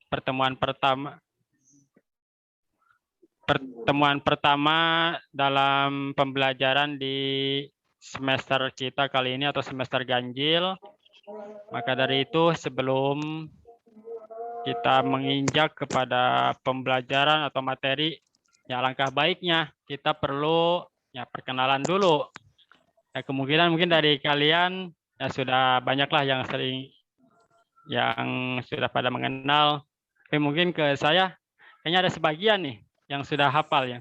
pertemuan pertama dalam pembelajaran di semester kita kali ini atau semester ganjil. Maka dari itu sebelum kita menginjak kepada pembelajaran atau materi, ya alangkah baiknya kita perlu ya perkenalan dulu. Ya, kemungkinan mungkin dari kalian ya sudah banyaklah yang sudah pada mengenal. Tapi mungkin ke saya kayaknya ada sebagian nih yang sudah hafal ya.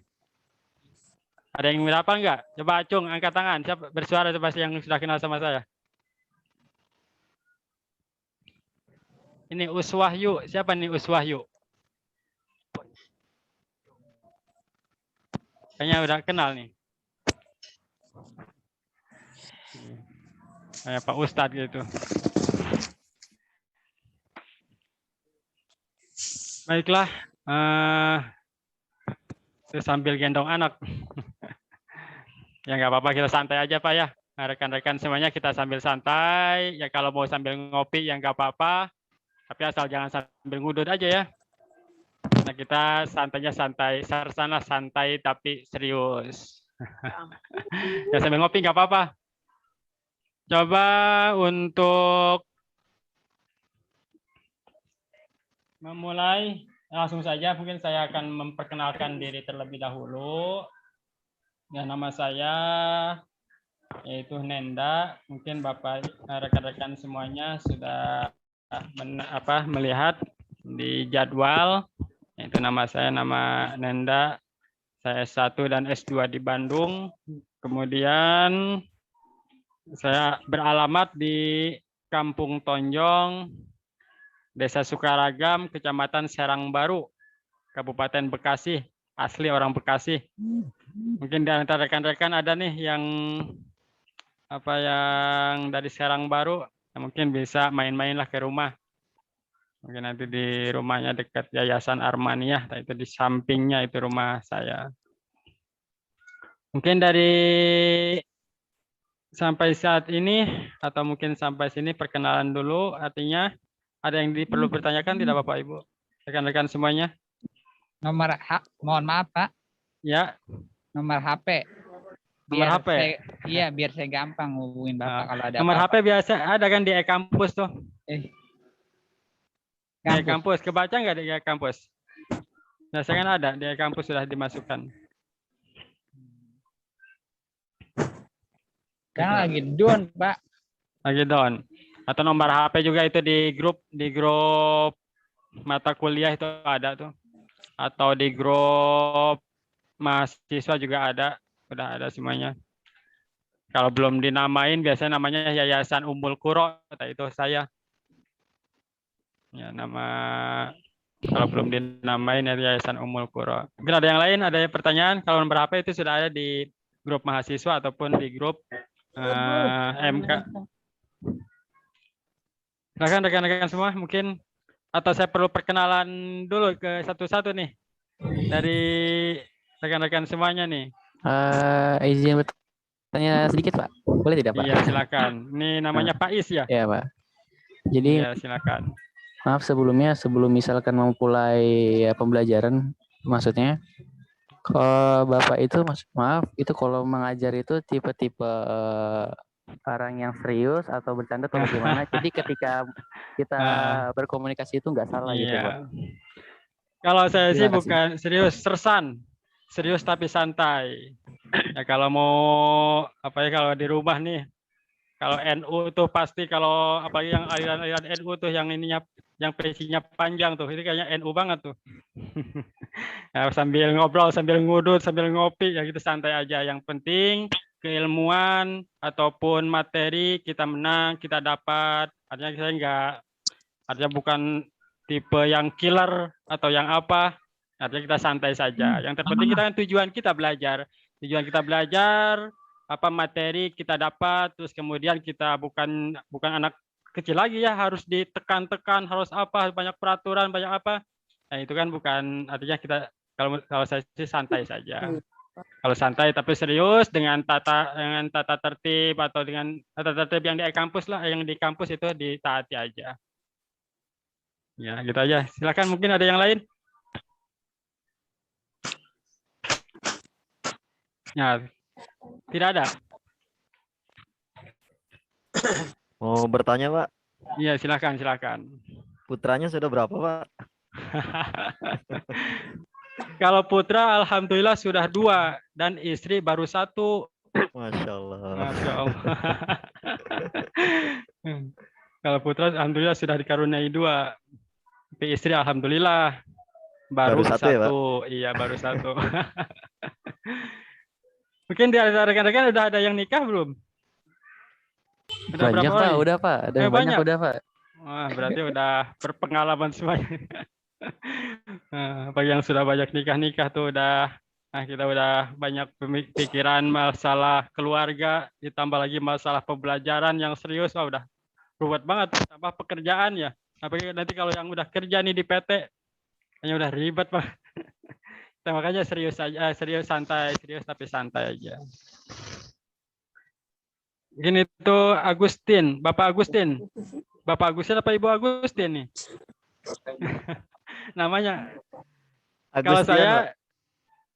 Ada yang berapa enggak? Coba Acung angkat tangan. Siapa bersuara coba yang sudah kenal sama saya? Ini Uswahyu. Siapa nih Uswahyu? Kayaknya udah kenal nih. Kayak Pak Ustadz gitu. Baiklah. Sambil gendong anak. Ya nggak apa-apa, kita santai aja Pak ya. Nah, rekan-rekan semuanya kita sambil santai. Ya kalau mau sambil ngopi ya nggak apa-apa. Tapi asal jangan sambil ngudut aja ya. Nah kita santainya santai. Sarsana santai tapi serius. Ya sambil ngopi nggak apa-apa. Coba untuk memulai langsung saja. Mungkin saya akan memperkenalkan diri terlebih dahulu. Ya, nama saya yaitu Nenda. Mungkin Bapak rekan-rekan semuanya sudah melihat di jadwal. Itu nama saya nama Nenda. Saya S1 dan S2 di Bandung. Kemudian saya beralamat di Kampung Tonjong, Desa Sukaragam, Kecamatan Serang Baru, Kabupaten Bekasi. Asli orang Bekasi. Mungkin di antara rekan-rekan ada nih yang dari Serang Baru, ya mungkin bisa main-mainlah ke rumah. Mungkin nanti di rumahnya dekat Yayasan Armaniah, itu di sampingnya itu rumah saya. Mungkin dari sampai saat ini atau mungkin sampai sini perkenalan dulu, artinya ada yang perlu bertanyakan tidak Bapak Ibu? Rekan-rekan semuanya? Mohon maaf Pak. Ya. Nomor HP. Nomor HP. Biar saya gampang hubungin Bapak kalau ada nomor apa-apa. HP biasa ada kan di e-kampus tuh. Di e-kampus kebaca nggak di e-kampus? Biasanya kan ada di e-kampus sudah dimasukkan. Sekarang lagi down Pak. Lagi down. Atau nomor HP juga itu di grup mata kuliah itu ada tuh. Atau di grup mahasiswa juga ada. Sudah ada semuanya. Kalau belum dinamain biasanya namanya Yayasan Ummul Qura, itu saya. Ya, kalau belum dinamain ya Yayasan Ummul Qura. Mungkin ada yang lain, ada pertanyaan? Kalau nomor HP itu sudah ada di grup mahasiswa ataupun di grup MK. Silakan rekan-rekan semua, mungkin atau saya perlu perkenalan dulu ke satu-satu nih dari rekan-rekan semuanya nih. Izin bertanya sedikit Pak, boleh tidak Pak? Iya silakan. Ini namanya Pak Is ya? Iya Pak. Jadi ya, silakan. Maaf sebelumnya, sebelum misalkan memulai pembelajaran, maksudnya kalau Bapak itu maaf itu kalau mengajar itu tipe-tipe orang yang serius atau bercanda atau bagaimana? Jadi ketika kita berkomunikasi itu nggak salah gitu Pak. Kalau saya sih bukan serius, serius tapi santai. Ya kalau mau kalau di rumah nih, kalau NU tuh pasti kalau apalagi yang aliran-aliran NU tuh yang ininya yang presinya panjang tuh, ini kayaknya NU banget tuh. Ya, sambil ngobrol, sambil ngudut, sambil ngopi ya gitu santai aja. Yang penting keilmuan ataupun materi kita menang, kita dapat. Artinya artinya bukan tipe yang killer atau yang apa. Artinya kita santai saja. Yang terpenting kita kan tujuan kita belajar. Tujuan kita belajar, apa materi kita dapat, terus kemudian kita bukan anak kecil lagi ya, harus ditekan-tekan, harus apa, banyak peraturan, banyak apa. Nah, itu kan bukan, artinya kita, kalau saya sih santai saja. Kalau santai tapi serius dengan tata tertib atau dengan tata tertib yang di kampus lah, yang di kampus itu ditaati aja. Ya, gitu aja. Silakan mungkin ada yang lain. Ya, tidak ada. Mau bertanya, Pak. Iya, silakan. Putranya sudah berapa, Pak? Kalau putra, alhamdulillah sudah 2 dan istri baru 1. Masya Allah. Masya Allah. Kalau putra, alhamdulillah sudah dikaruniai 2. Tapi istri, alhamdulillah baru Baru 1 ya, Pak? 1. Iya, baru 1. Mungkin di antara rekan-rekan udah ada yang nikah belum? Udah Banyak berapa Pak, orang? udah Pak. Ada Eh, yang banyak banyak. udah Pak. Wah, berarti udah berpengalaman semuanya. Bagi yang sudah banyak nikah tuh udah, nah kita udah banyak pikiran masalah keluarga, ditambah lagi masalah pembelajaran yang serius, wah udah ruwet banget, tambah pekerjaan ya. Apalagi nanti kalau yang udah kerja nih di PT, kayaknya udah ribet Pak. Kita makanya serius aja, serius tapi santai aja. Mungkin itu Agustin, Bapak Agustin. Bapak Agustin apa Ibu Agustin nih? Namanya. Kalau Agustian, saya,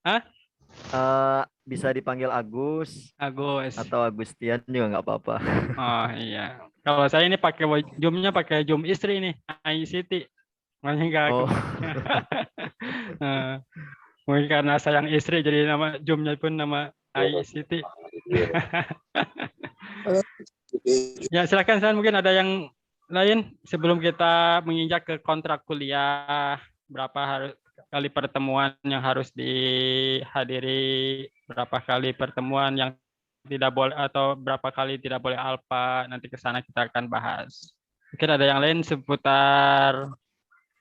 Pak. Bisa dipanggil Agus Agus. atau Agustian juga nggak apa-apa. Oh iya. Kalau saya ini pakai Zoom-nya pakai Zoom istri nih, ICT. Makanya enggak. Oh. Mungkin karena sayang istri jadi nama Zoom-nya pun nama ICT. Ya, silakan saya mungkin ada yang lain sebelum kita menginjak ke kontrak kuliah, berapa kali pertemuan yang harus dihadiri, berapa kali pertemuan yang tidak boleh atau berapa kali tidak boleh alfa, nanti ke sana kita akan bahas. Mungkin ada yang lain seputar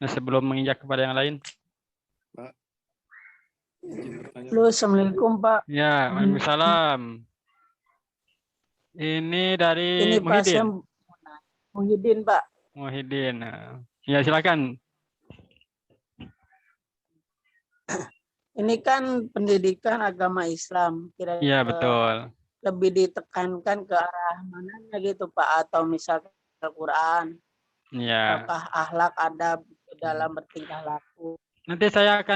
sebelum menginjak kepada yang lain. Pak. Halo, Assalamualaikum Pak. Ya, waalaikumsalam. Ini dari Ini Pak, saya Muhyiddin. Muhyiddin Pak. Muhyiddin. Ya, silakan. Ini kan pendidikan agama Islam. Kira-kira Iya, betul. lebih ditekankan ke arah mananya gitu Pak? Atau misalkan Al-Quran? Iya. Apakah akhlak adab dalam bertingkah laku? Nanti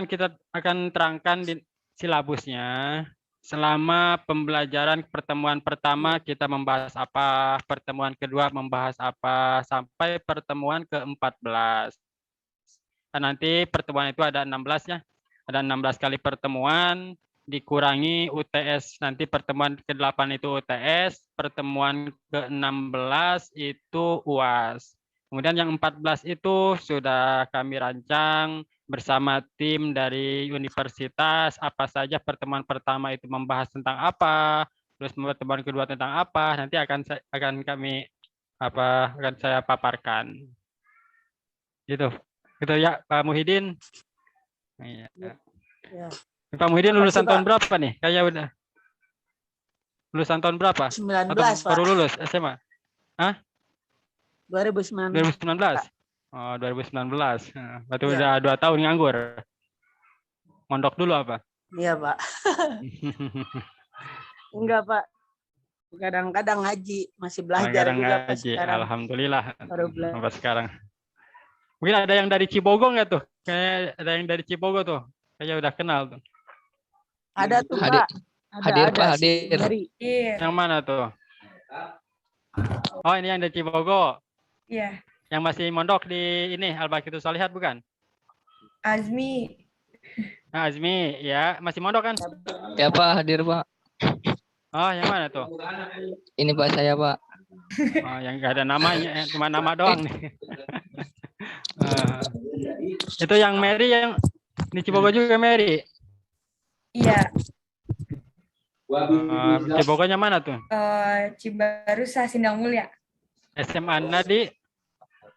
kita akan terangkan di silabusnya. Selama pembelajaran pertemuan pertama kita membahas apa, pertemuan kedua membahas apa, sampai pertemuan ke-14. Dan nanti pertemuan itu ada 16-nya. Ada 16 kali pertemuan, dikurangi UTS. Nanti pertemuan ke-8 itu UTS, pertemuan ke-16 itu UAS. Kemudian yang 14 itu sudah kami rancang bersama tim dari universitas, apa saja pertemuan pertama itu membahas tentang apa, terus pertemuan kedua tentang apa, nanti akan saya paparkan. Gitu ya Pak Muhyiddin. Iya. Ya. Pak Muhyiddin lulusan Makasih, tahun Pak. berapa nih? Kayaknya udah. Lulusan tahun berapa? 19 Atau Pak. baru lulus SMA? 2019. 2019. Oh, 2019. Berarti Iya. udah 2 tahun nganggur. Mondok dulu apa? Iya Pak. Enggak Pak. Kadang-kadang ngaji, masih belajar Kadang-kadang juga Pak ngaji. sekarang. Alhamdulillah. Baru belajar. Sampai sekarang. Mungkin ada yang dari Cibogo nggak tuh? Kayak ada yang dari Cibogo tuh. Kayaknya udah kenal tuh. Ada tuh Hadir. Pak. Hadir, Pak, si hadir. Mary. Yang mana tuh? Oh, ini yang dari Cibogo. Iya, Yang masih mondok di ini Al-Baqiyatu Shalihat bukan? Azmi. Nah, Azmi, ya masih mondok kan? Ya Pak, hadir Pak. Oh, yang mana tuh? Ini Pak saya Pak. Oh, yang nggak ada namanya, cuma nama doang nih. Itu yang Mary yang di Cibogo juga Mary. Iya, Cibogonya mana tuh? Cibarusah Sindang Mulia. SMA di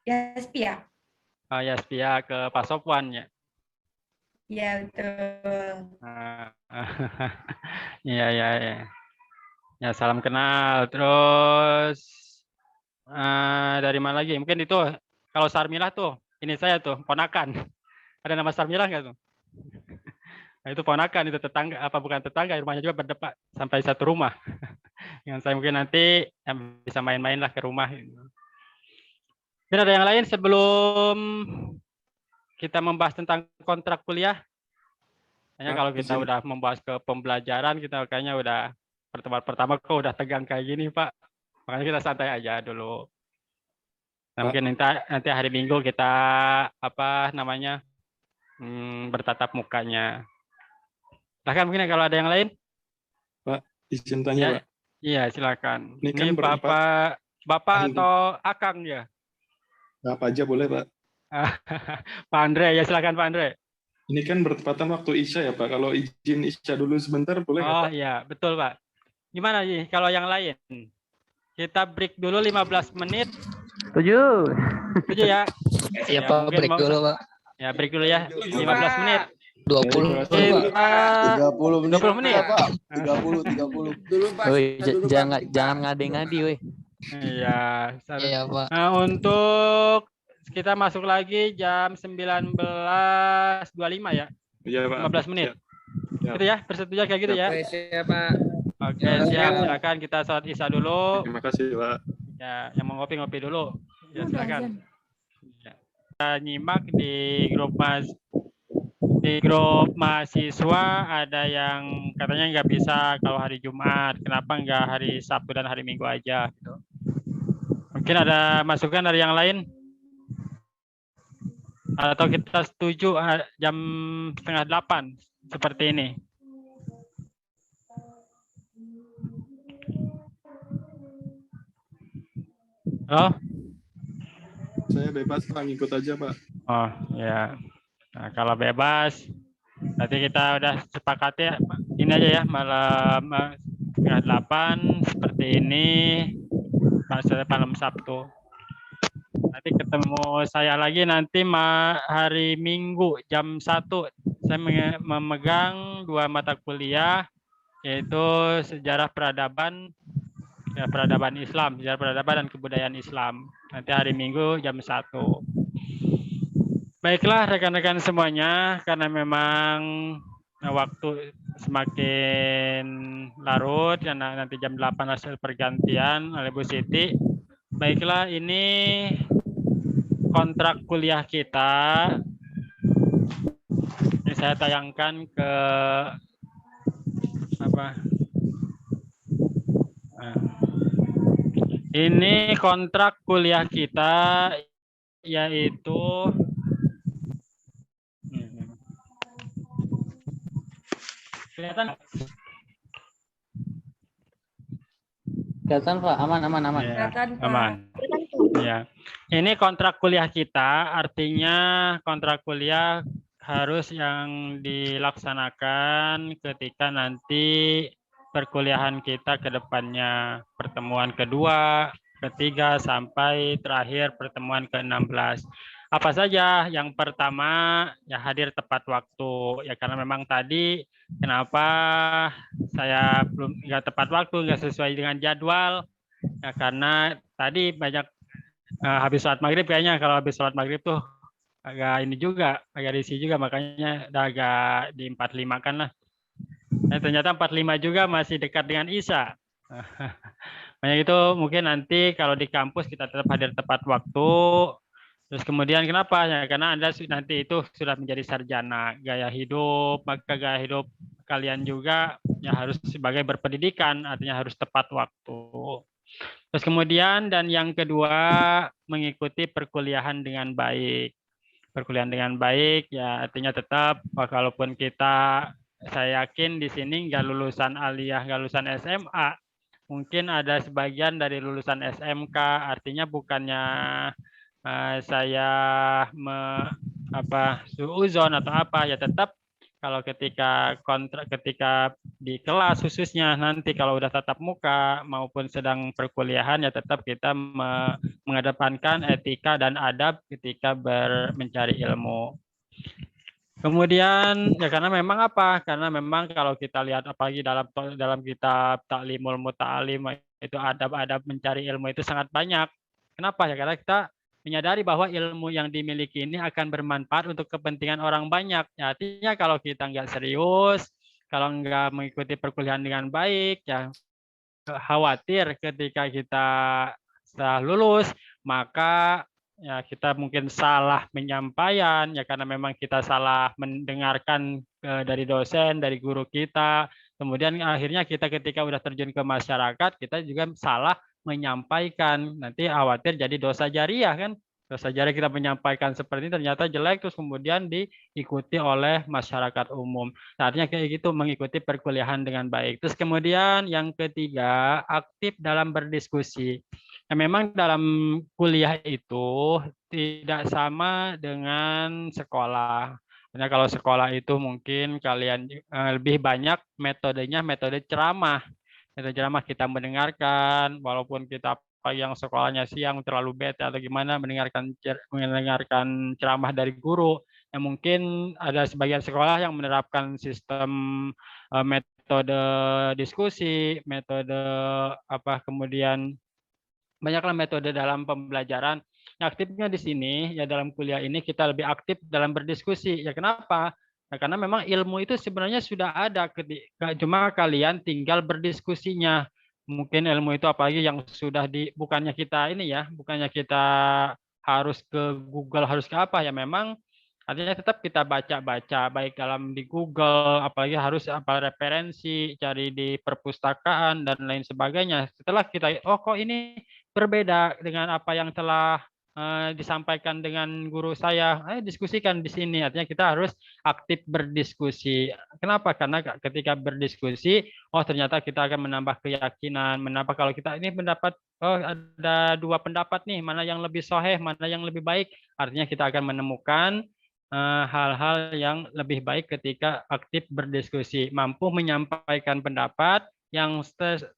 Yaspi ya? Yaspia ke Pak Sopwan ya. Iya, betul. Iya, iya, iya. Ya, salam kenal. Terus dari mana lagi? Mungkin itu kalau Sarmilah tuh, ini saya tuh ponakan. Ada nama Sarmilah nggak tuh? Nah, itu ponakan, itu tetangga, apa bukan tetangga, rumahnya juga berdepan sampai satu rumah. Yang saya mungkin nanti bisa main-main lah ke rumah. Mungkin ada yang lain sebelum kita membahas tentang kontrak kuliah. Kayaknya Pak, kalau kita izin. udah membahas ke pembelajaran, kita kayaknya udah pertemuan pertama kok udah tegang kayak gini, Pak. Makanya kita santai aja dulu. Nah, Pak. mungkin nanti hari Minggu kita bertatap mukanya. Bahkan mungkin kalau ada yang lain? Pak, izin tanya, Ya. Pak. Iya, silakan. Ini Ini kan Bapak atau Akang ya? Apa aja boleh, Pak. Pak Andre, ya silakan Pak Andre. Ini kan bertepatan waktu Isya ya, Pak. Kalau izin Isya dulu sebentar, boleh nggak, Oh Pak? iya, betul Pak. Gimana nih kalau yang lain? Kita break dulu 15 menit. Setuju. Setuju ya? Iya Ya, Pak, mungkin break mau- dulu Pak. Ya, break dulu ya. 15 menit. 20 Pak. Kita 30 menit. 20 menit. Pak. 30. Dulu Pak. Woi, jangan ngade-ngade, woi. Iya. Iya Pak. Nah, untuk kita masuk lagi jam 19.25 ya. Iya, Pak. 15 menit. Siap. Gitu ya, persetujuan kayak gitu ya. Oke, siap. Silakan kita sholat Isya dulu. Terima kasih, Pak. Ya, yang mau ngopi-ngopi dulu. Ya, silakan. Ya. Kita nyimak di grup mahasiswa ada yang katanya nggak bisa kalau hari Jumat. Kenapa nggak hari Sabtu dan hari Minggu aja? Gitu. Mungkin ada masukan dari yang lain? Atau kita setuju jam 7:30 seperti ini? Halo? Saya bebas, Pak. Ngikut aja, Pak. Oh ya, nah, kalau bebas, nanti kita udah sepakati ini aja ya, malam 7:30 seperti ini, malam Sabtu. Nanti ketemu saya lagi nanti hari Minggu jam 1. Saya memegang 2 mata kuliah, yaitu sejarah peradaban, peradaban Islam, sejarah peradaban dan kebudayaan Islam. Nanti hari Minggu jam 1. Baiklah rekan-rekan semuanya, karena memang waktu semakin larut, karena nanti jam 8 hasil pergantian oleh Bu Siti. Baiklah, ini kontrak kuliah kita. Ini saya tayangkan ke ini kontrak kuliah kita, yaitu kelihatan? Kelihatan, Pak. Aman. Ya, Silakan, Pak. aman. Ya. Ini kontrak kuliah kita, artinya kontrak kuliah harus yang dilaksanakan ketika nanti perkuliahan kita ke depannya, pertemuan kedua, ketiga, sampai terakhir pertemuan ke-16. Apa saja? Yang pertama, ya hadir tepat waktu. Ya karena memang tadi kenapa saya belum nggak tepat waktu, nggak sesuai dengan jadwal. Ya karena tadi banyak habis sholat maghrib, kayaknya kalau habis sholat maghrib tuh agak ini juga, agak risih juga, makanya udah agak di 45 kan lah. Nah, ternyata 45 juga masih dekat dengan Isya. Makanya itu mungkin nanti kalau di kampus kita tetap hadir tepat waktu. Terus kemudian kenapa? Ya karena Anda nanti itu sudah menjadi sarjana gaya hidup, maka gaya hidup kalian juga ya harus sebagai berpendidikan, artinya harus tepat waktu. Terus kemudian dan yang kedua, mengikuti perkuliahan dengan baik. Perkuliahan dengan baik ya artinya tetap walaupun kita, saya yakin di sini nggak lulusan aliyah, nggak lulusan SMA, mungkin ada sebagian dari lulusan SMK, artinya bukannya saya suuzon atau apa, ya tetap kalau ketika di kelas khususnya nanti kalau udah tatap muka maupun sedang perkuliahan ya tetap kita mengedepankan etika dan adab ketika mencari ilmu. Kemudian ya karena memang apa? Karena memang kalau kita lihat apalagi dalam kitab Ta'limul Muta'alim itu adab-adab mencari ilmu itu sangat banyak. Kenapa? Ya karena kita menyadari bahwa ilmu yang dimiliki ini akan bermanfaat untuk kepentingan orang banyak. Ya, artinya kalau kita nggak serius, kalau nggak mengikuti perkuliahan dengan baik, ya khawatir ketika kita setelah lulus, maka ya kita mungkin salah penyampaian ya karena memang kita salah mendengarkan dari dosen, dari guru kita. Kemudian akhirnya kita ketika udah terjun ke masyarakat, kita juga salah menyampaikan. Nanti khawatir jadi dosa jariah kan. Dosa jariah kita menyampaikan seperti ini ternyata jelek terus kemudian diikuti oleh masyarakat umum. Nah, artinya kayak gitu mengikuti perkuliahan dengan baik. Terus kemudian yang ketiga, aktif dalam berdiskusi. Ya, memang dalam kuliah itu tidak sama dengan sekolah. Karena kalau sekolah itu mungkin kalian lebih banyak metodenya metode ceramah. Metode ceramah kita mendengarkan, walaupun kita yang sekolahnya siang terlalu bete atau gimana mendengarkan ceramah dari guru. Ya mungkin ada sebagian sekolah yang menerapkan sistem metode diskusi, metode apa kemudian banyaklah metode dalam pembelajaran. Aktifnya di sini ya dalam kuliah ini kita lebih aktif dalam berdiskusi. Ya kenapa? Nah, karena memang ilmu itu sebenarnya sudah ada, cuma kalian tinggal berdiskusinya. Mungkin ilmu itu apalagi yang sudah bukannya kita ini ya, bukannya kita harus ke Google, harus ke apa ya, memang artinya tetap kita baca-baca baik dalam di Google, apalagi harus apa referensi, cari di perpustakaan dan lain sebagainya. Setelah kita, oh kok ini berbeda dengan apa yang telah disampaikan dengan guru saya, diskusikan di sini. Artinya kita harus aktif berdiskusi. Kenapa? Karena ketika berdiskusi, oh ternyata kita akan menambah keyakinan, menambah kalau kita ini pendapat, oh ada dua pendapat nih, mana yang lebih sahih, mana yang lebih baik. Artinya kita akan menemukan hal-hal yang lebih baik ketika aktif berdiskusi, mampu menyampaikan pendapat yang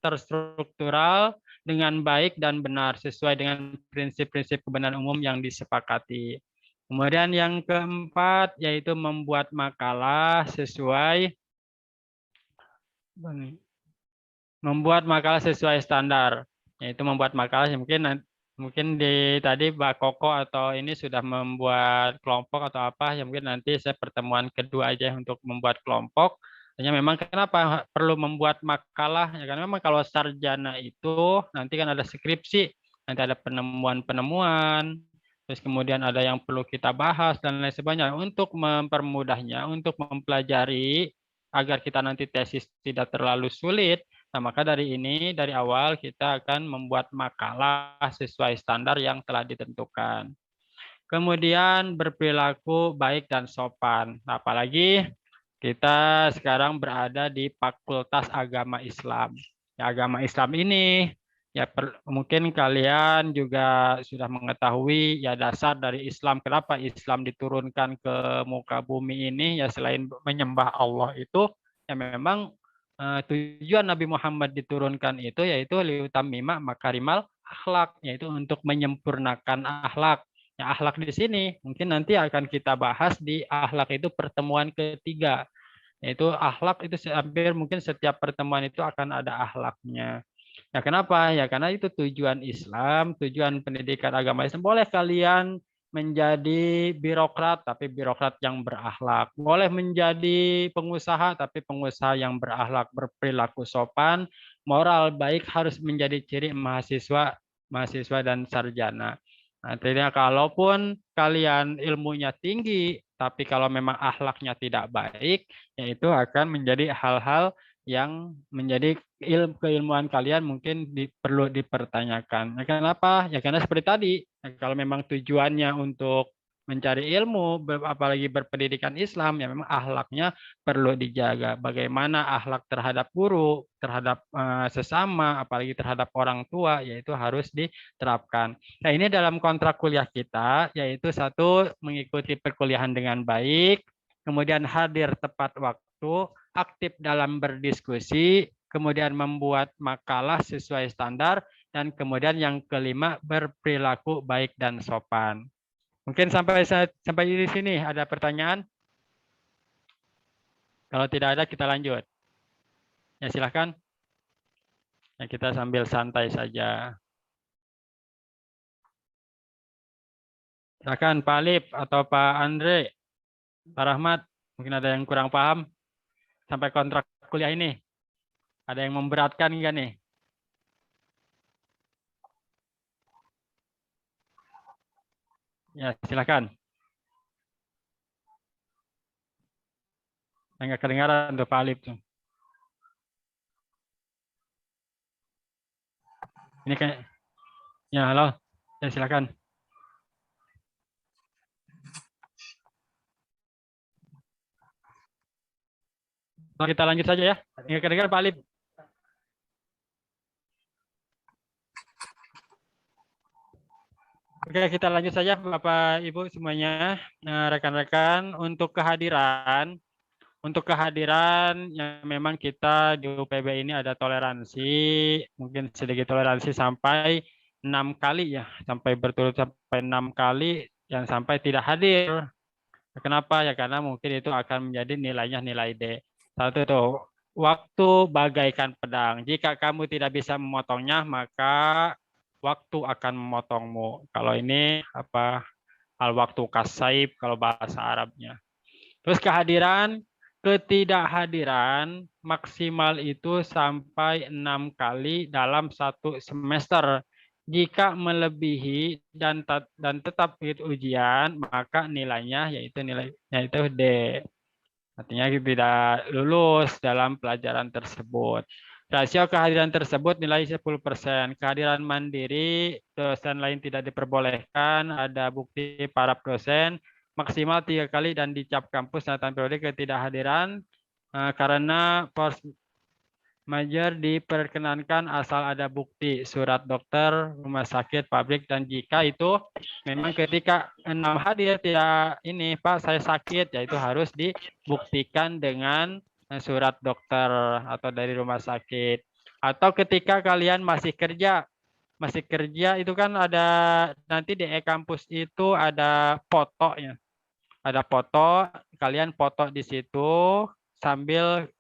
terstruktural dengan baik dan benar sesuai dengan prinsip-prinsip kebenaran umum yang disepakati. Kemudian yang keempat yaitu membuat makalah sesuai standar, yaitu membuat makalah mungkin di tadi Mbak Koko atau ini sudah membuat kelompok atau apa ya, mungkin nanti saya pertemuan kedua aja untuk membuat kelompok. Hanya memang kenapa perlu membuat makalah ya, karena memang kalau sarjana itu nanti kan ada skripsi, nanti ada penemuan-penemuan, terus kemudian ada yang perlu kita bahas dan lain sebagainya. Untuk mempermudahnya, untuk mempelajari agar kita nanti tesis tidak terlalu sulit, nah maka dari awal kita akan membuat makalah sesuai standar yang telah ditentukan. Kemudian berperilaku baik dan sopan. Nah, apalagi kita sekarang berada di Fakultas Agama Islam. Ya, agama Islam ini ya mungkin kalian juga sudah mengetahui ya dasar dari Islam. Kenapa Islam diturunkan ke muka bumi ini ya, selain menyembah Allah itu ya memang tujuan Nabi Muhammad diturunkan itu yaitu liutamima makarimal akhlak, yaitu untuk menyempurnakan akhlak. Ya, akhlak di sini mungkin nanti akan kita bahas di akhlak itu pertemuan ketiga. Yaitu akhlak itu hampir mungkin setiap pertemuan itu akan ada akhlaknya. Ya kenapa? Ya karena itu tujuan Islam, tujuan pendidikan agama Islam. Boleh kalian menjadi birokrat, tapi birokrat yang berakhlak. Boleh menjadi pengusaha, tapi pengusaha yang berakhlak, berperilaku sopan, moral baik harus menjadi ciri mahasiswa dan sarjana. Artinya kalaupun kalian ilmunya tinggi, tapi kalau memang akhlaknya tidak baik, yaitu akan menjadi hal-hal yang menjadi keilmuan kalian mungkin perlu dipertanyakan. Ya, kenapa? Ya karena seperti tadi, ya, kalau memang tujuannya untuk mencari ilmu, apalagi berpendidikan Islam, ya memang akhlaknya perlu dijaga. Bagaimana akhlak terhadap guru, terhadap sesama, apalagi terhadap orang tua, yaitu harus diterapkan. Nah, ini dalam kontrak kuliah kita, yaitu satu, mengikuti perkuliahan dengan baik, kemudian hadir tepat waktu, aktif dalam berdiskusi, kemudian membuat makalah sesuai standar, dan kemudian yang kelima, berperilaku baik dan sopan. Mungkin sampai di sini ada pertanyaan? Kalau tidak ada, kita lanjut. Ya, silakan. Ya, kita sambil santai saja. Silakan Pak Alip atau Pak Andre, Pak Rahmat, mungkin ada yang kurang paham sampai kontrak kuliah ini. Ada yang memberatkan nggak nih? Ya, silakan. Enggak kedengaran tuh Pak Alif tuh. Ini kayak, ya halo, ya silakan. Kita lanjut saja ya. Enggak kedengaran Pak Alif. Oke, kita lanjut saja Bapak Ibu semuanya, rekan-rekan untuk kehadiran yang memang kita di UPB ini ada toleransi, mungkin sedikit toleransi sampai 6 kali ya, sampai berturut sampai 6 kali yang sampai tidak hadir. Kenapa? Ya karena mungkin itu akan menjadi nilainya nilai D. Satu tuh, waktu bagaikan pedang. Jika kamu tidak bisa memotongnya, maka waktu akan memotongmu. Kalau ini apa? Al waktu kasaib kalau bahasa Arabnya. Terus ketidakhadiran maksimal itu sampai 6 kali dalam 1 semester. Jika melebihi dan tetap ikut ujian, maka nilainya yaitu D. Artinya tidak lulus dalam pelajaran tersebut. Rasio kehadiran tersebut nilai 10%. Kehadiran mandiri, dosen lain tidak diperbolehkan, ada bukti para dosen, maksimal 3 kali dan dicap kampus catatan periode ketidakhadiran karena force major diperkenankan asal ada bukti surat dokter, rumah sakit, pabrik, dan jika itu memang ketika 6 hadir tidak ini Pak saya sakit, yaitu harus dibuktikan dengan surat dokter atau dari rumah sakit. Atau ketika kalian masih kerja itu kan ada nanti di e-kampus itu ada fotonya. Ada foto, kalian foto di situ sambil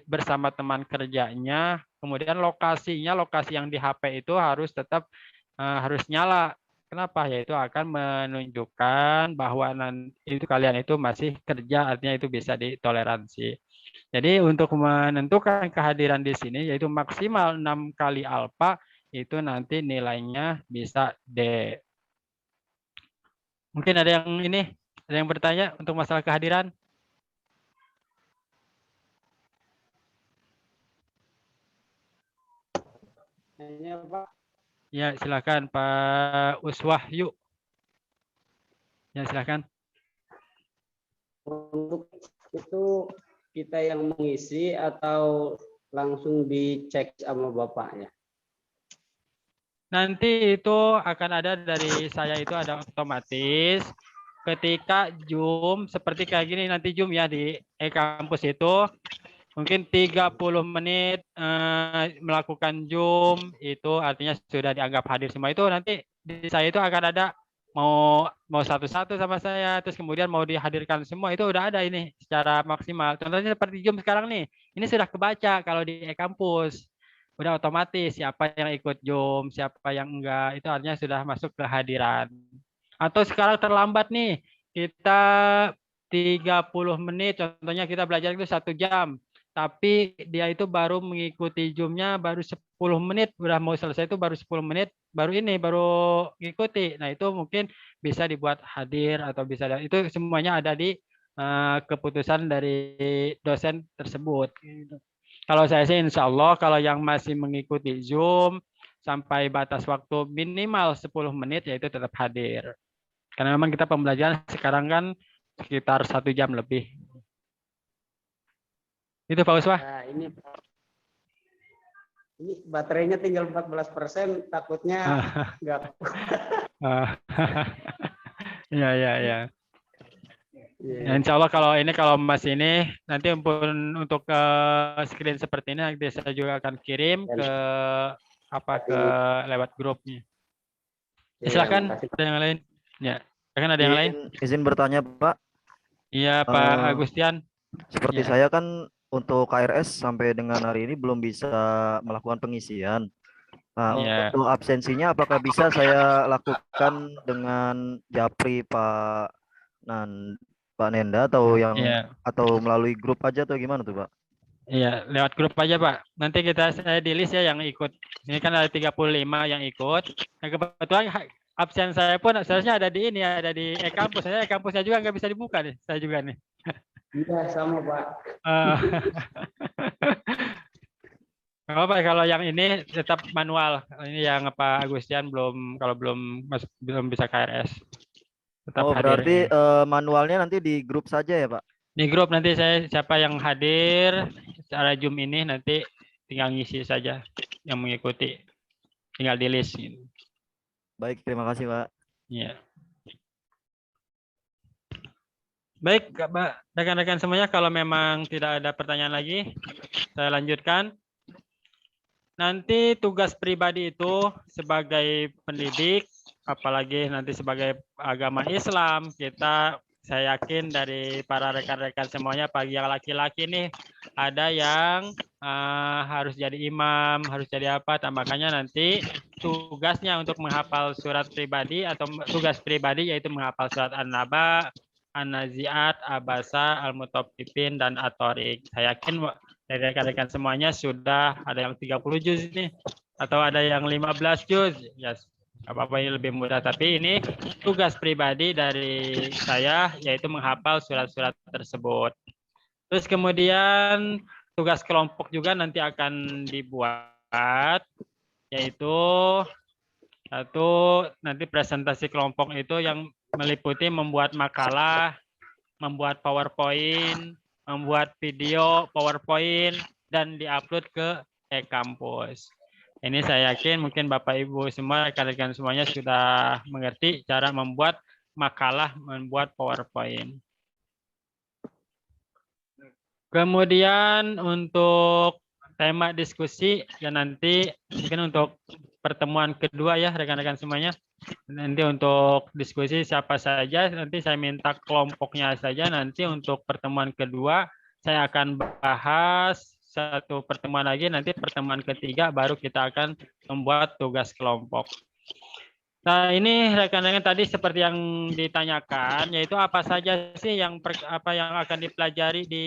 bersama teman kerjanya, kemudian lokasi yang di HP itu harus tetap harus nyala. Kenapa? Yaitu akan menunjukkan bahwa nanti itu kalian itu masih kerja, artinya itu bisa ditoleransi. Jadi untuk menentukan kehadiran di sini yaitu maksimal 6 kali alfa itu nanti nilainya bisa D. Mungkin ada yang bertanya untuk masalah kehadiran? Pak. Ya, silakan Pak Uswahyu. Ya, silakan. Untuk itu kita yang mengisi atau langsung dicek sama bapaknya? Nanti itu akan ada dari saya itu ada otomatis. Ketika Zoom seperti kayak gini nanti Zoom ya di e-kampus itu mungkin 30 menit melakukan Zoom itu artinya sudah dianggap hadir semua. Itu nanti di saya itu akan ada mau satu-satu sama saya, terus kemudian mau dihadirkan semua itu udah ada ini secara maksimal. Contohnya seperti Zoom sekarang nih, ini sudah kebaca kalau di e-kampus. Udah otomatis siapa yang ikut Zoom, siapa yang enggak, itu artinya sudah masuk kehadiran. Atau sekarang terlambat nih, kita 30 menit, contohnya kita belajar itu 1 jam. Tapi dia itu baru mengikuti Zoom-nya baru 10 menit, udah mau selesai itu baru 10 menit, baru ngikuti. Nah itu mungkin bisa dibuat hadir atau bisa, itu semuanya ada di keputusan dari dosen tersebut. Kalau saya sih insya Allah kalau yang masih mengikuti Zoom sampai batas waktu minimal 10 menit yaitu tetap hadir. Karena memang kita pembelajaran sekarang kan sekitar 1 jam lebih. Itu Pak Uswah. Nah, ini baterainya tinggal 14%, takutnya enggak. Ya. Ya, insya Allah kalau Mas ini nanti untuk screen seperti ini nanti saya juga akan kirim ke lewat grupnya. Silakan ada yang lain. Ya, silakan ada yang lain. Izin bertanya Pak. Iya Pak Agustian. Seperti saya kan untuk KRS sampai dengan hari ini belum bisa melakukan pengisian. Nah, untuk absensinya apakah bisa saya lakukan dengan Japri Pak Nenda atau atau melalui grup aja atau gimana tuh Pak? Iya, lewat grup aja Pak. Nanti saya di list ya yang ikut. Ini kan ada 35 yang ikut. Nah, kebetulan absen saya pun seharusnya ada di ini, ada di e-kampus. Saya e-kampusnya juga nggak bisa dibuka nih, saya juga nih. Iya, sama Pak. Nggak apa-apa, kalau yang ini tetap manual. Ini yang Pak Agustian belum bisa KRS. Tetap Oh, hadir. berarti manualnya nanti di grup saja ya, Pak? Di grup nanti siapa yang hadir secara Zoom ini nanti tinggal ngisi saja yang mengikuti. Tinggal di list. Baik, terima kasih, Pak. Ya. Baik, rekan-rekan semuanya, kalau memang tidak ada pertanyaan lagi, saya lanjutkan. Nanti tugas pribadi itu sebagai pendidik, apalagi nanti sebagai agama Islam, saya yakin dari para rekan-rekan semuanya, pagi yang laki-laki nih, ada yang harus jadi imam, harus jadi apa, makanya nanti tugasnya untuk menghafal surat pribadi atau tugas pribadi yaitu menghafal surat An-Naba, An-Nazi'at, Abasa, Al-Mutaffifin, dan At-Thariq. Saya yakin dari rekan-rekan semuanya sudah ada yang 30 juz nih, atau ada yang 15 juz. Ya, apa-apa ini lebih mudah. Tapi ini tugas pribadi dari saya, yaitu menghafal surat-surat tersebut. Terus kemudian tugas kelompok juga nanti akan dibuat, yaitu nanti presentasi kelompok itu yang meliputi membuat makalah, membuat PowerPoint, membuat video PowerPoint, dan diupload ke e-kampus. Ini saya yakin mungkin Bapak Ibu semua, rekan-rekan semuanya sudah mengerti cara membuat makalah, membuat PowerPoint. Kemudian untuk tema diskusi, ya nanti mungkin untuk pertemuan kedua ya rekan-rekan semuanya. Nanti untuk diskusi siapa saja, nanti saya minta kelompoknya saja. Nanti untuk pertemuan kedua, saya akan bahas satu pertemuan lagi. Nanti pertemuan ketiga baru kita akan membuat tugas kelompok. Nah, ini rekan-rekan tadi seperti yang ditanyakan, yaitu apa saja sih yang akan dipelajari di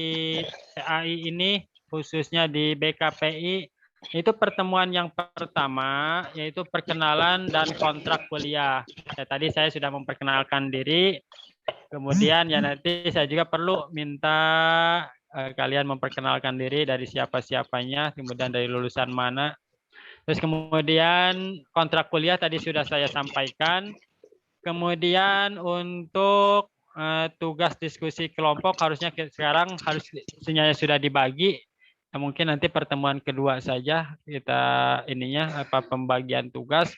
PAI ini, khususnya di BKPI. Itu pertemuan yang pertama, yaitu perkenalan dan kontrak kuliah. Ya, tadi saya sudah memperkenalkan diri, kemudian ya nanti saya juga perlu minta kalian memperkenalkan diri dari siapa-siapanya, kemudian dari lulusan mana. Terus kemudian kontrak kuliah tadi sudah saya sampaikan. Kemudian untuk tugas diskusi kelompok harusnya sekarang sudah dibagi. Nah, mungkin nanti pertemuan kedua saja kita pembagian tugas.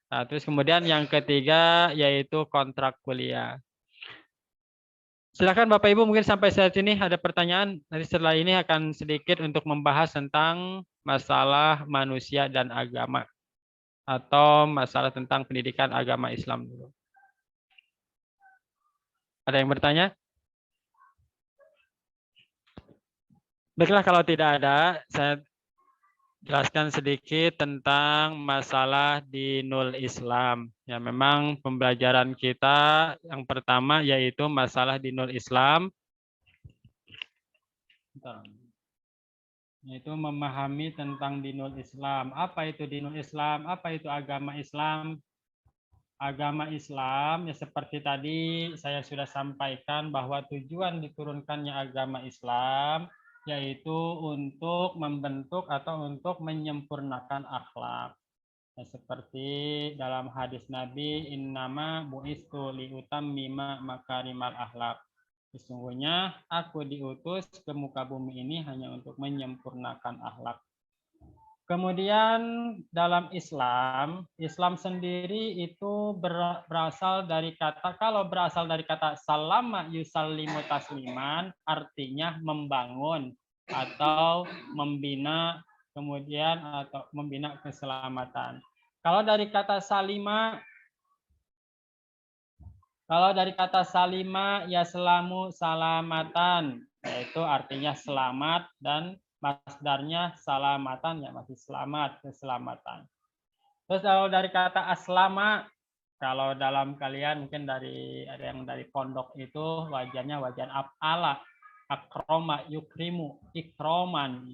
Nah, terus kemudian yang ketiga yaitu kontrak kuliah. Silakan Bapak Ibu, mungkin sampai saat ini ada pertanyaan. Nanti setelah ini akan sedikit untuk membahas tentang masalah manusia dan agama atau masalah tentang pendidikan agama Islam dulu. Ada yang bertanya? Baiklah, kalau tidak ada, saya jelaskan sedikit tentang masalah dinul Islam. Ya, memang pembelajaran kita yang pertama yaitu masalah dinul Islam. Yaitu memahami tentang dinul Islam. Apa itu dinul Islam? Apa itu agama Islam? Agama Islam, ya seperti tadi saya sudah sampaikan bahwa tujuan diturunkannya agama Islam yaitu untuk membentuk atau untuk menyempurnakan akhlak. Ya, seperti dalam hadis Nabi, innama bu'istu liutammima makarimal akhlak. Sesungguhnya aku diutus ke muka bumi ini hanya untuk menyempurnakan akhlak. Kemudian dalam Islam sendiri itu berasal dari kata, kalau berasal dari kata salama yusallimu tasliman, artinya membangun atau membina, kemudian atau membina keselamatan. Kalau dari kata salima ya selamu salamatan, yaitu artinya selamat, dan masdarnya salamatan, ya masih selamat, keselamatan. Terus kalau dari kata aslama, kalau dalam kalian mungkin ada yang dari pondok itu wajannya wajan af'ala, akroma, yukrimu, ikroman.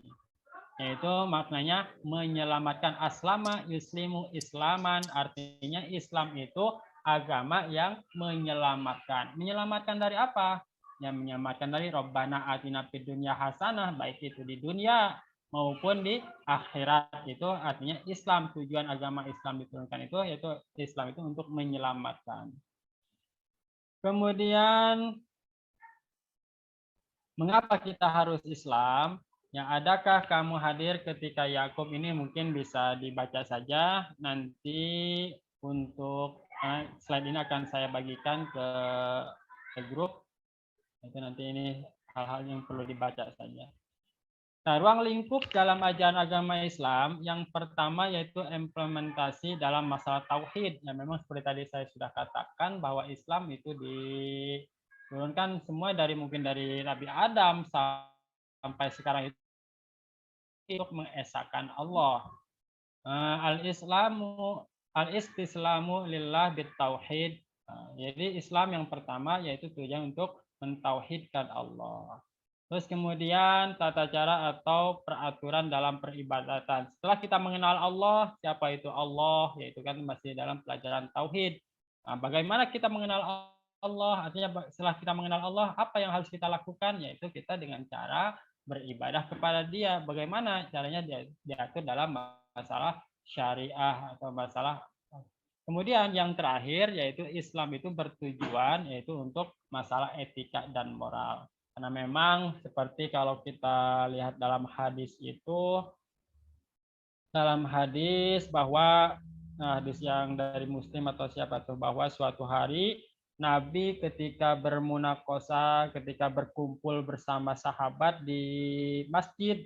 yaitu maknanya menyelamatkan. Aslama yuslimu islaman, artinya Islam itu agama yang menyelamatkan. Menyelamatkan dari apa? Yang menyelamatkan dari Rabbana atina fid dunya hasanah, baik itu di dunia maupun di akhirat. Itu artinya Islam, tujuan agama Islam diturunkan itu yaitu Islam itu untuk menyelamatkan. Kemudian mengapa kita harus Islam? Yang adakah kamu hadir ketika Yakub ini? Mungkin bisa dibaca saja. Nanti untuk slide ini akan saya bagikan ke grup. Itu nanti ini hal-hal yang perlu dibaca saja. Nah, ruang lingkup dalam ajaran agama Islam yang pertama yaitu implementasi dalam masalah tauhid. Ya, memang seperti tadi saya sudah katakan bahwa Islam itu diturunkan semua mungkin dari Nabi Adam sampai sekarang itu untuk mengesahkan Allah. Al-istislamu lillah bitauhid. Jadi Islam yang pertama yaitu tujuan untuk mentauhidkan Allah. Terus kemudian tata cara atau peraturan dalam peribadatan. Setelah kita mengenal Allah, siapa itu Allah, yaitu kan masih dalam pelajaran tauhid. Nah, bagaimana kita mengenal Allah? Artinya setelah kita mengenal Allah, apa yang harus kita lakukan? Yaitu kita dengan cara beribadah kepada Dia. Bagaimana caranya diatur dalam masalah syariah atau masalah. Kemudian yang terakhir yaitu Islam itu bertujuan yaitu untuk masalah etika dan moral. Karena memang seperti kalau kita lihat dalam hadis itu, dalam hadis bahwa hadis yang dari Muslim atau siapa tuh, bahwa suatu hari Nabi ketika bermunaqashah, ketika berkumpul bersama sahabat di masjid,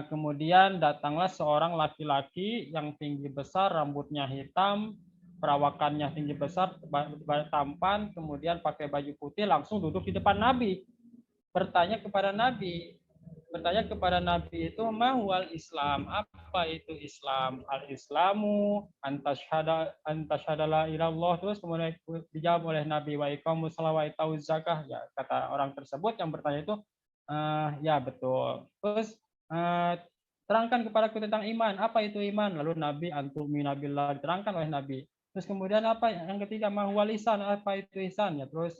kemudian datanglah seorang laki-laki yang tinggi besar, rambutnya hitam, perawakannya tinggi besar, tampan, kemudian pakai baju putih, langsung duduk di depan Nabi. Bertanya kepada Nabi itu, mahwal Islam, apa itu Islam? Al-Islamu antasyhada la ilallah. Terus kemudian dijawab oleh Nabi, wa iqamus shalah wa itauz zakah. Ya, kata orang tersebut yang bertanya itu, ya betul. Terus terangkan kepadaku tentang iman, apa itu iman? Lalu Nabi antumina billah, diterangkan oleh Nabi. Terus kemudian apa yang ketiga, mahwal ihsan, apa itu ihsan? Ya, terus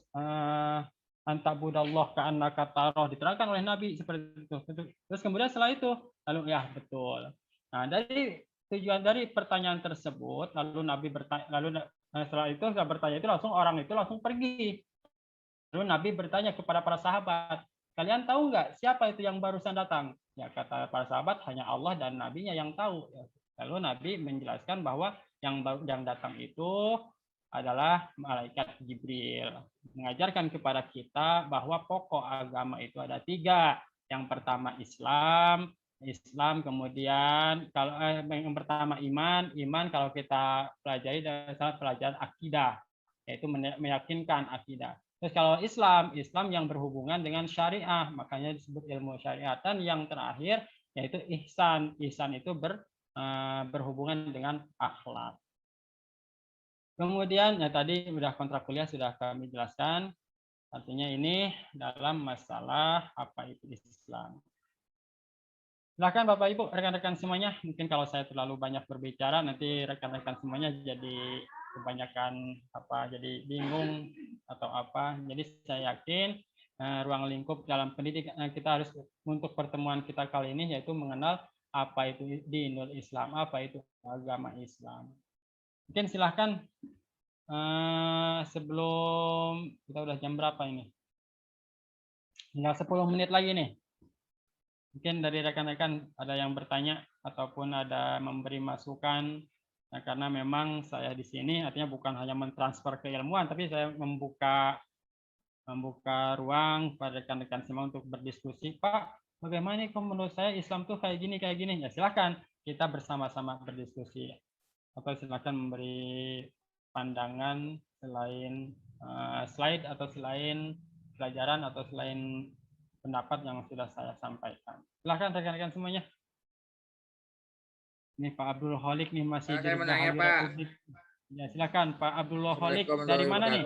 antabudallah ka'annaka tarah, diterangkan oleh Nabi seperti itu. Terus kemudian setelah itu lalu ya betul. Nah, dari tujuan dari pertanyaan tersebut, lalu Nabi bertanya, setelah itu saya bertanya itu langsung orang itu langsung pergi. Lalu Nabi bertanya kepada para sahabat, kalian tahu nggak siapa itu yang barusan datang? Ya, kata para sahabat, hanya Allah dan Nabinya yang tahu. Lalu Nabi menjelaskan bahwa yang datang itu adalah malaikat Jibril, mengajarkan kepada kita bahwa pokok agama itu ada 3. Yang pertama Islam, kemudian kalau yang pertama iman kalau kita pelajari dalam pelajaran akidah, yaitu meyakinkan akidah. Terus kalau Islam yang berhubungan dengan syariah, makanya disebut ilmu syariat. Dan yang terakhir yaitu ihsan itu berhubungan dengan akhlak. Kemudian ya tadi sudah kontrak kuliah sudah kami jelaskan. Artinya ini dalam masalah apa itu Islam. Silakan Bapak Ibu, rekan-rekan semuanya. Mungkin kalau saya terlalu banyak berbicara nanti rekan-rekan semuanya jadi kebanyakan jadi bingung atau apa. Jadi saya yakin ruang lingkup dalam pendidikan kita harus untuk pertemuan kita kali ini yaitu mengenal apa itu dinul Islam, apa itu agama Islam. Mungkin silahkan sebelum kita udah jam berapa ini? Tinggal 10 menit lagi nih. Mungkin dari rekan-rekan ada yang bertanya ataupun ada memberi masukan. Nah, karena memang saya di sini artinya bukan hanya mentransfer keilmuan, tapi saya membuka ruang pada rekan-rekan semua untuk berdiskusi. Pak, bagaimana nih menurut saya Islam tuh kayak gini. Ya silahkan kita bersama-sama berdiskusi. Atau silakan memberi pandangan selain slide atau selain pelajaran atau selain pendapat yang sudah saya sampaikan. Silakan rekan-rekan semuanya. Ini Pak Abdul Holik nih masih di Pak. Ya silakan Pak Abdul Holik, dari mana nih?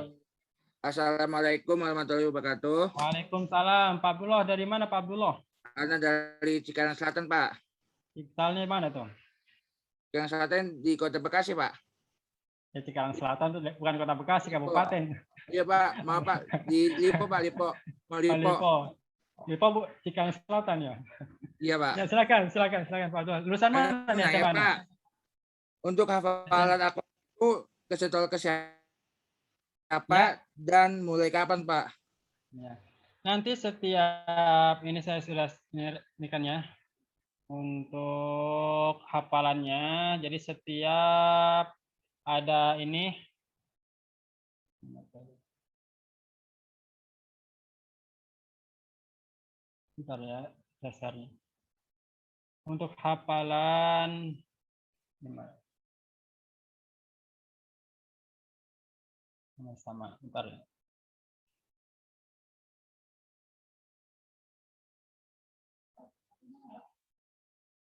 Assalamualaikum warahmatullahi wabarakatuh. Waalaikumsalam. Pak Abdullah dari mana Pak Abdullah? Karena dari Cikarang Selatan, Pak. Iptalnya mana tuh? Cikarang Selatan di Kota Bekasi, Pak. Ya, Cikarang Selatan tuh bukan Kota Bekasi, kabupaten. Iya, Pak. Maaf, Pak. Di Lipo, Pak. Lipo. Mau Lipo. Lipo. Lipo, Bu, Cikarang Selatan ya. Iya, Pak. Ya, silakan Pak Abdullah. Lulusan mana nih? Ya, Mana? Pak. Untuk hafalan aku itu kesetol ke siapa dan mulai kapan, Pak? Ya. Nanti setiap ini saya sudah ini kan ya untuk hafalannya. Jadi setiap ada ini bentar ya dasarnya. Untuk hafalan sama bentar ya.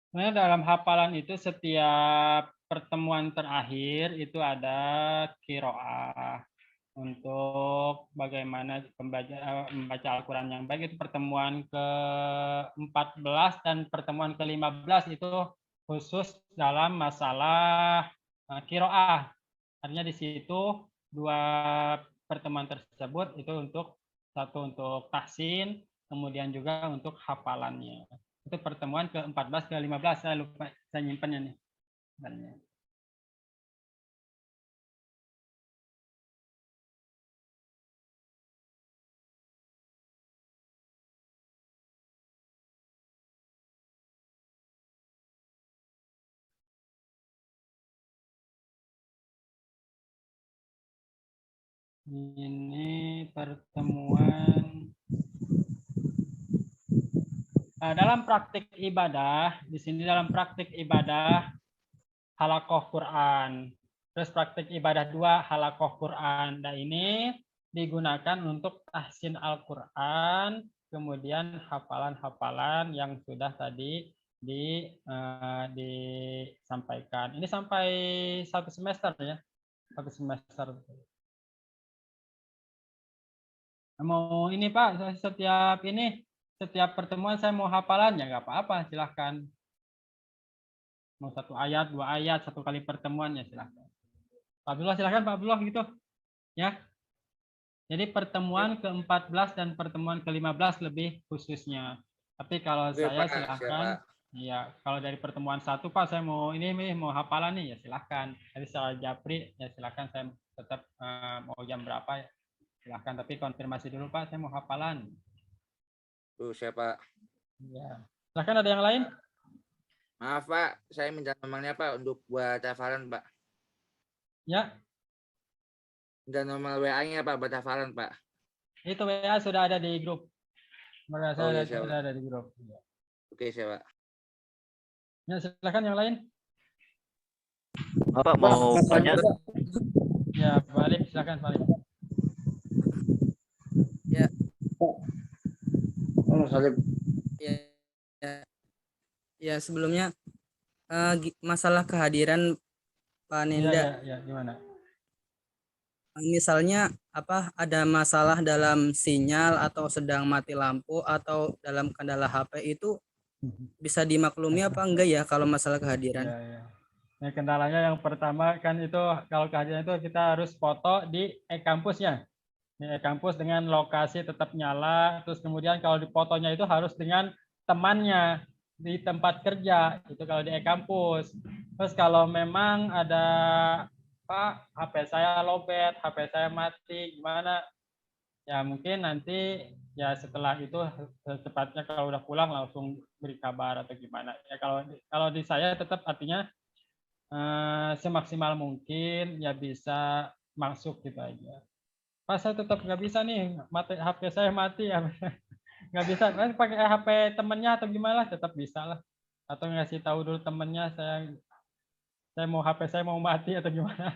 Sebenarnya dalam hafalan itu setiap pertemuan terakhir itu ada qiraah. Untuk bagaimana membaca Al-Quran yang baik itu pertemuan ke-14 dan pertemuan ke-15 itu khusus dalam masalah qiraah. Artinya di situ dua pertemuan tersebut itu satu untuk tahsin, kemudian juga untuk hafalannya. Itu pertemuan ke-14 ke-15 saya lupa saya nyimpannya nih. Ini pertemuan dalam praktik ibadah, di sini dalam praktik ibadah halaqah Quran. Terus praktik ibadah 2 halaqah Quran. Dan ini digunakan untuk tahsin Al-Quran, kemudian hafalan-hafalan yang sudah tadi disampaikan. Ini sampai 1 semester ya. 1 semester. Mau ini Pak, setiap pertemuan saya mau hafalan ya nggak apa-apa, silahkan. Mau 1 ayat, 2 ayat, 1 kali pertemuan ya silahkan. Pak Abdullah silahkan Pak Abdullah gitu ya. Jadi pertemuan ke-14 dan pertemuan ke-15 lebih khususnya. Tapi kalau saya silahkan, ya kalau dari pertemuan 1 Pak saya mau mau hafalan nih ya silahkan. Tapi secara japri ya silahkan saya tetap mau jam berapa ya. Silahkan, tapi konfirmasi dulu Pak, saya mau hafalan. Siapa? Ya. Silahkan ada yang lain? Maaf Pak, saya minta nomornya Pak untuk buat hafalan Pak. Ya. Minta nomor WA-nya Pak buat hafalan Pak. Itu WA sudah ada di grup. Saya sudah ada di grup. Ya. Oke, siapa? Ya, silahkan yang lain. Bapak mau tanya? Ya, Pak Alif, silakan Pak Alif. Ya. Ya, sebelumnya masalah kehadiran Pak Nenda. Ya, gimana? Misalnya ada masalah dalam sinyal atau sedang mati lampu atau dalam kendala HP itu bisa dimaklumi apa enggak ya kalau masalah kehadiran? Ya. Nah, kendalanya yang pertama kan itu kalau kehadiran itu kita harus foto di e-kampusnya. Kampus dengan lokasi tetap nyala, terus kemudian kalau di fotonya itu harus dengan temannya di tempat kerja, itu kalau di e-kampus. Terus kalau memang ada Pak, HP saya lowbat, HP saya mati, gimana? Ya mungkin nanti ya setelah itu secepatnya kalau udah pulang langsung beri kabar atau gimana. Ya kalau di saya tetap artinya semaksimal mungkin ya bisa masuk gitu aja. Pak saya tetap nggak bisa nih, HP saya mati ya, nggak bisa. Pakai HP temennya atau gimana? Tetap bisa lah. Atau ngasih tahu dulu temennya saya mau HP saya mau mati atau gimana?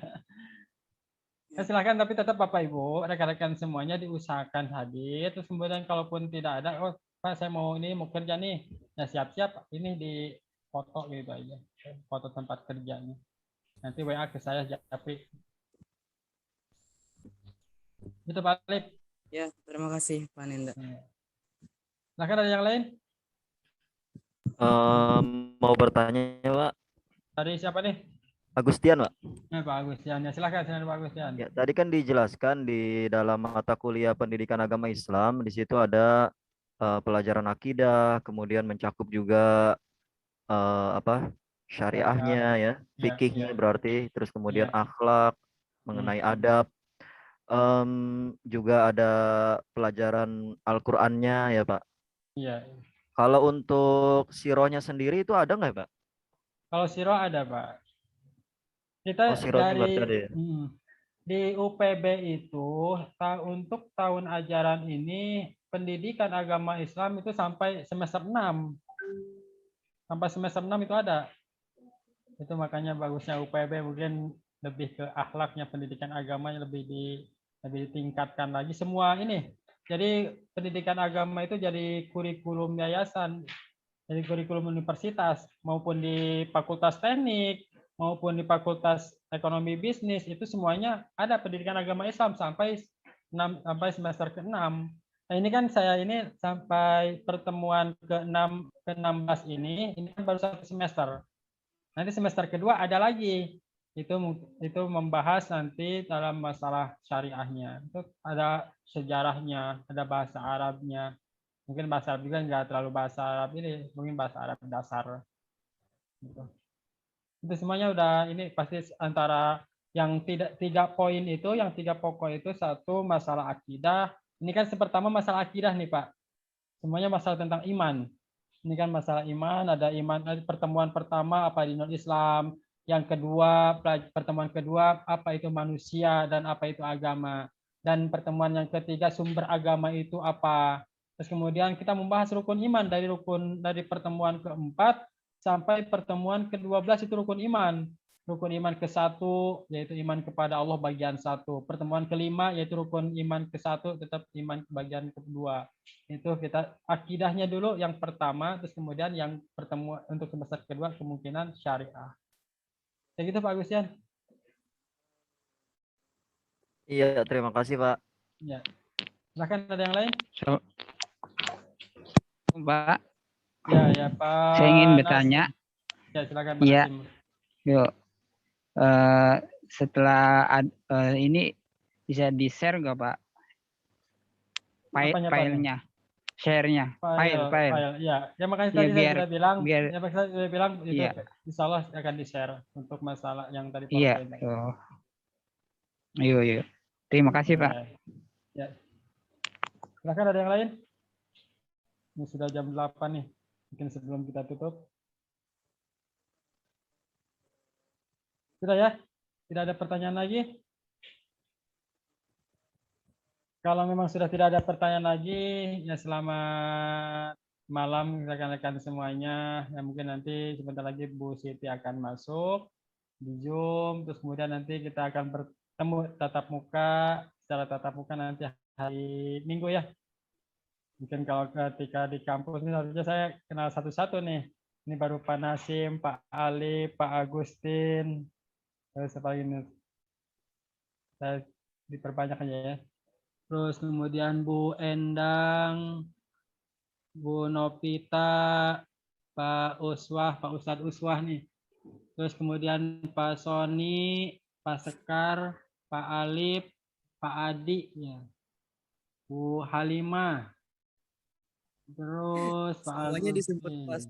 Ya, silakan, tapi tetap Bapak Ibu, rekan-rekan semuanya diusahakan hadir. Terus kemudian kalaupun tidak ada, oh Pak saya mau kerja nih, ya siap-siap ini di foto gitu aja, foto tempat kerjanya. Nanti WA ke saya Japri. Itu Pak Alif. Ya, terima kasih Pak Nenda. Silahkan ada yang lain? Mau bertanya Pak, Dari siapa nih? Agustian Pak. Pak Agustian. Ya, silakan Pak Agustian. Ya, tadi kan dijelaskan di dalam mata kuliah pendidikan agama Islam, di situ ada pelajaran akidah, kemudian mencakup juga syariahnya ya, Ya, fikihnya ya, berarti, terus kemudian ya. akhlak, mengenai adab, juga ada pelajaran Al-Qur'annya ya Pak. Iya. Kalau untuk sirohnya sendiri itu ada nggak Pak? Kalau siro ada, Pak. Oh, Kita sirohnya berarti ada ya? di UPB itu untuk tahun ajaran ini pendidikan agama Islam itu sampai semester 6. Sampai semester 6 itu ada. Itu makanya bagusnya UPB, mungkin lebih ke akhlaknya, pendidikan agamanya lebih ditingkatkan lagi semua ini. Jadi pendidikan agama itu jadi kurikulum yayasan, jadi kurikulum universitas, maupun di fakultas teknik, maupun di fakultas ekonomi bisnis, itu semuanya ada pendidikan agama Islam sampai semester ke-6. Nah, ini kan saya ini sampai pertemuan ke-16 ini kan baru 1 semester. Nanti semester kedua ada lagi. Itu membahas nanti dalam masalah syariahnya. Itu ada sejarahnya, ada bahasa Arabnya. Mungkin bahasa Arab juga nggak terlalu bahasa Arab ini, mungkin bahasa Arab dasar. Gitu. Itu semuanya udah ini pasti antara yang tiga poin itu, yang 3 pokok itu, satu masalah akidah. Ini kan pertama masalah akidah nih Pak. Semuanya masalah tentang iman. Ini kan masalah iman, ada iman pertemuan pertama apa dinul Islam, yang kedua pertemuan kedua apa itu manusia dan apa itu agama. Dan pertemuan yang ketiga sumber agama itu apa. Terus kemudian kita membahas rukun iman dari pertemuan keempat sampai pertemuan ke-12 itu rukun iman. Rukun iman ke-1 yaitu iman kepada Allah bagian 1. Pertemuan kelima yaitu rukun iman ke-1 tetap iman bagian kedua. Itu kita akidahnya dulu yang pertama, terus kemudian yang pertemuan untuk semester kedua kemungkinan syariah. Kayak gitu Pak Agustian. Iya, terima kasih Pak. Ya. Silakan ada yang lain? Pak. Ya Pak. Saya ingin bertanya. Ya silakan Pak Ya. Nasim. Yuk. Setelah ini bisa di-share nggak Pak? Filenya, share-nya, file. Ya, makanya tadi saya sudah bilang, itu iya. insya Allah akan di-share untuk masalah yang tadi Pak. Iya. Iya. Terima kasih Pak. Ya. Silakan ada yang lain? Ini sudah jam 8 nih. Mungkin sebelum kita tutup. Sudah ya? Tidak ada pertanyaan lagi? Kalau memang sudah tidak ada pertanyaan lagi, ya selamat malam rekan-rekan semuanya. Ya mungkin nanti sebentar lagi Bu Siti akan masuk di Zoom, terus kemudian nanti kita akan bertemu secara tatap muka nanti hari Minggu ya. Mungkin kalau ketika di kampus ini harusnya saya kenal satu-satu nih. Ini baru Pak Nasim, Pak Ali, Pak Agustin. Terus apa ini? Saya diperbanyak aja ya. Terus kemudian Bu Endang, Bu Novita, Pak Uswah, Pak Ustadz Uswah nih. Terus kemudian Pak Sony, Pak Sekar, Pak Alif, Pak Adi, ya. Bu Halimah. Terus Pak semuanya disebut Pak.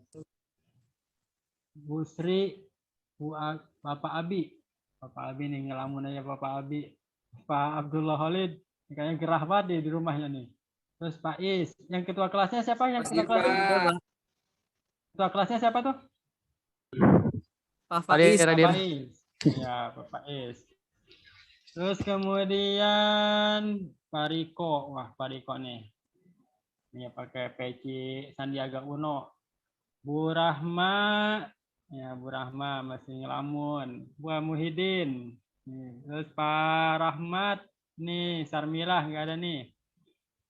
Bu Sri, Bapak Abi. Bapak Abi nih ngelamun aja Bapak Abi. Pak Abdullah Khalid. Kayaknya gerah banget di rumahnya nih. Terus Pak Is, yang ketua kelasnya siapa? Yang ketua kelasnya? Ketua kelasnya siapa tuh? Pak Faiz. Pak Faiz. Ya, Pak Faiz. Terus kemudian Pak Riko. Wah, Pak Riko nih. Ini pakai peci Sandiaga Uno. Bu Rahma. Ya, Bu Rahma masih ngelamun. Bu Muhyiddin. Terus Pak Rahmat. Nih, Sarmilah nggak ada nih.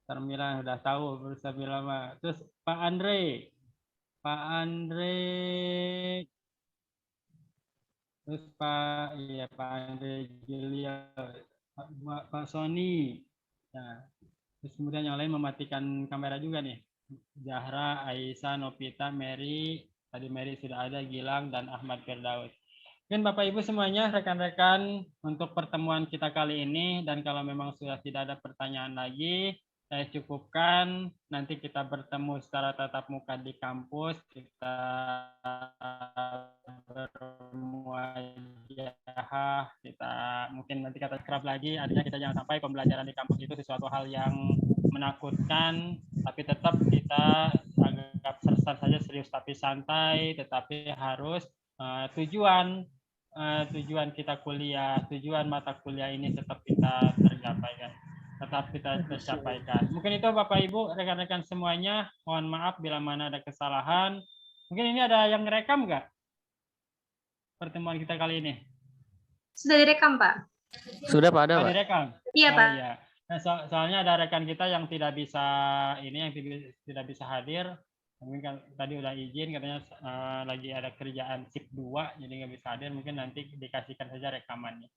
Sarmilah udah tahu, Sarmilah mah. Terus Pak Andre. Pak Andre. Terus Pak Andre Julia. Pak Sony. Nah, terus kemudian yang lain mematikan kamera juga nih. Zahra, Aisyah, Novita, Mary, tadi Mary sudah ada, Gilang, dan Ahmad Firdaus. Mungkin Bapak Ibu semuanya, rekan-rekan, untuk pertemuan kita kali ini, dan kalau memang sudah tidak ada pertanyaan lagi, saya cukupkan. Nanti kita bertemu secara tatap muka di kampus, kita bermuajahah, kita mungkin nanti kata kerap lagi, artinya kita jangan sampai pembelajaran di kampus itu sesuatu hal yang menakutkan, tapi tetap kita anggap sersan saja, serius tapi santai, tetapi harus tujuan kita kuliah, tujuan mata kuliah ini tetap kita tercapaikan. Mungkin itu Bapak Ibu, rekan-rekan semuanya, mohon maaf bila mana ada kesalahan. Mungkin ini ada yang ngerekam nggak pertemuan kita kali ini? Sudah direkam, Pak. Sudah Pak, ada Pak? Direkam? Iya, Pak. Iya. Nah, soalnya ada rekan kita yang tidak bisa tidak bisa hadir. Mungkin kan tadi udah izin, katanya lagi ada kerjaan shift 2, jadi nggak bisa hadir. Mungkin nanti dikasihkan saja rekamannya.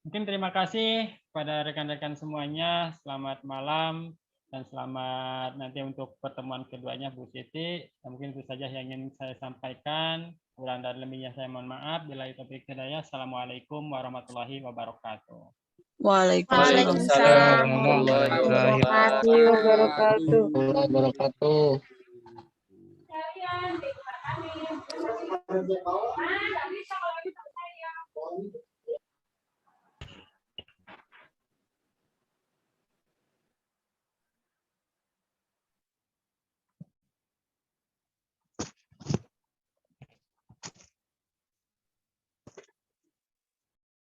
Mungkin terima kasih kepada rekan-rekan semuanya. Selamat malam dan selamat nanti untuk pertemuan keduanya Bu Siti. Dan mungkin itu saja yang ingin saya sampaikan. Kurang dan lebihnya saya mohon maaf. Bila itu hidayah. Assalamualaikum warahmatullahi wabarakatuh. Waalaikumsalam warahmatullahi wabarakatuh.